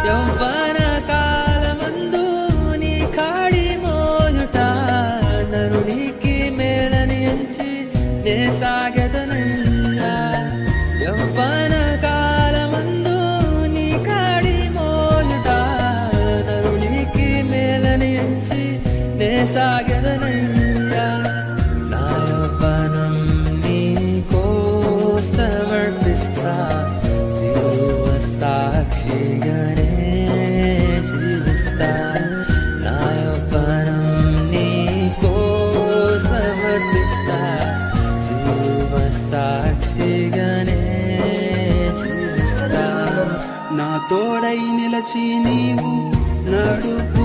యవ్వన కాలమందు నీ కాడి మోయుట నరునికి మేలని ఎంచి నే సాగెదనయ్యా. యవ్వన కాలమందు నీ కాడి మోయుట నరునికి మేలని ఎంచి నే సాగెదనయ్యా. నా యవ్వనం నీ కోసమర్పిస్తా, సిలువ సాక్షిగానే జీవిస్తా. నా యవ్వనం నీ కోసమర్పిస్తా, సిలువ సాక్షిగానే జీవిస్తా. నా తోడై నిలచి నీవు నడుపు